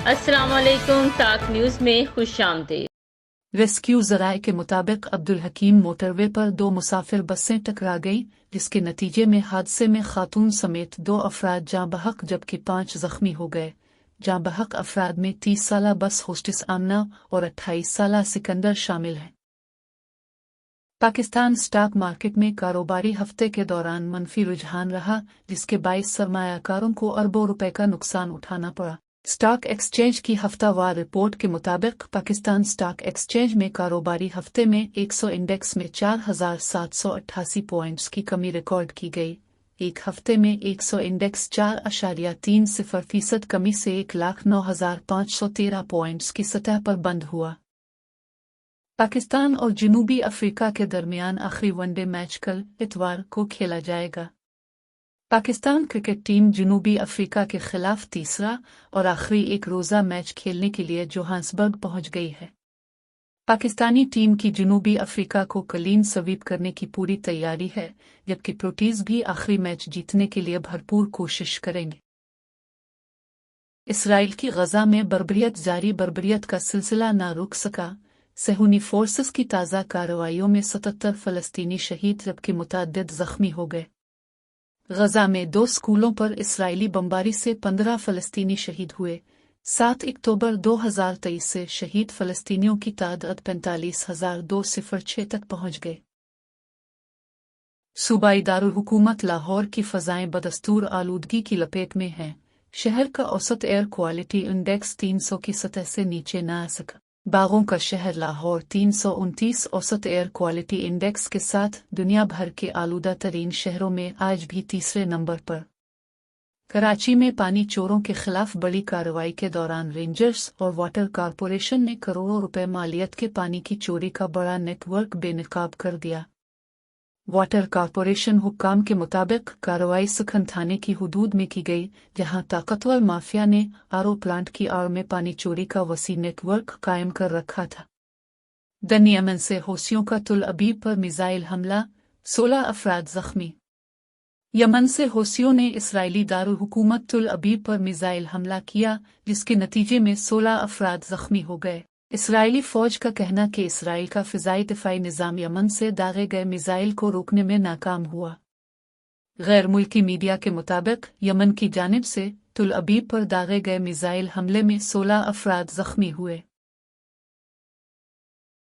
السلام علیکم، تاک نیوز میں خوش آمدید۔ ریسکیو ذرائع کے مطابق عبدالحکیم موٹر وے پر 2 مسافر بسیں ٹکرا گئیں، جس کے نتیجے میں حادثے میں خاتون سمیت 2 افراد جاں بحق جبکہ 5 زخمی ہو گئے۔ جاں بحق افراد میں 30 سالہ بس ہوسٹس آمنہ اور 28 سالہ سکندر شامل ہیں۔ پاکستان سٹاک مارکیٹ میں کاروباری ہفتے کے دوران منفی رجحان رہا، جس کے باعث سرمایہ کاروں کو اربوں روپے کا نقصان اٹھانا پڑا۔ اسٹاک ایکسچینج کی ہفتہ وار رپورٹ کے مطابق پاکستان اسٹاک ایکسچینج میں کاروباری ہفتے میں 100 انڈیکس میں 4788 پوائنٹس کی کمی ریکارڈ کی گئی۔ ایک ہفتے میں 100 انڈیکس 4.30% کمی سے 1,09,513 پوائنٹس کی سطح پر بند ہوا۔ پاکستان اور جنوبی افریقہ کے درمیان آخری ون ڈے میچ کل اتوار کو کھیلا جائے گا۔ پاکستان کرکٹ ٹیم جنوبی افریقہ کے خلاف تیسرا اور آخری ایک روزہ میچ کھیلنے کے لیے جوہانسبرگ پہنچ گئی ہے۔ پاکستانی ٹیم کی جنوبی افریقہ کو کلین سویپ کرنے کی پوری تیاری ہے، جبکہ پروٹیز بھی آخری میچ جیتنے کے لیے بھرپور کوشش کریں گے۔ اسرائیل کی غزہ میں بربریت جاری، بربریت کا سلسلہ نہ رک سکا۔ صہیونی فورسز کی تازہ کارروائیوں میں 77 فلسطینی شہید جبکہ متعدد زخمی ہو گئے۔ غزہ میں 2 اسکولوں پر اسرائیلی بمباری سے 15 فلسطینی شہید ہوئے۔ 7 اکتوبر 2023 سے شہید فلسطینیوں کی تعداد 45,206 تک پہنچ گئے۔ صوبائی دارالحکومت لاہور کی فضائیں بدستور آلودگی کی لپیٹ میں ہیں۔ شہر کا اوسط ایئر کوالٹی انڈیکس 300 کی سطح سے نیچے نہ آ سکا۔ باغوں کا شہر لاہور 329 اوسط ایئر کوالٹی انڈیکس کے ساتھ دنیا بھر کے آلودہ ترین شہروں میں آج بھی تیسرے نمبر پر۔ کراچی میں پانی چوروں کے خلاف بڑی کارروائی کے دوران رینجرز اور واٹر کارپوریشن نے کروڑوں روپے مالیت کے پانی کی چوری کا بڑا نیٹ ورک بے نقاب کر دیا۔ واٹر کارپوریشن حکام کے مطابق کارروائی سکھن تھانے کی حدود میں کی گئی، جہاں طاقتور مافیا نے آر او پلانٹ کی آڑ میں پانی چوری کا وسیع نیٹ ورک قائم کر رکھا تھا۔ یمن سے حوثیوں کا تل ابیب پر میزائل حملہ، 16 افراد زخمی۔ یمن سے حوثیوں نے اسرائیلی دارالحکومت تل ابیب پر میزائل حملہ کیا، جس کے نتیجے میں 16 افراد زخمی ہو گئے۔ اسرائیلی فوج کا کہنا کہ اسرائیل کا فضائی دفاعی نظام یمن سے داغے گئے میزائل کو روکنے میں ناکام ہوا۔ غیر ملکی میڈیا کے مطابق یمن کی جانب سے تل ابیب پر داغے گئے میزائل حملے میں 16 افراد زخمی ہوئے۔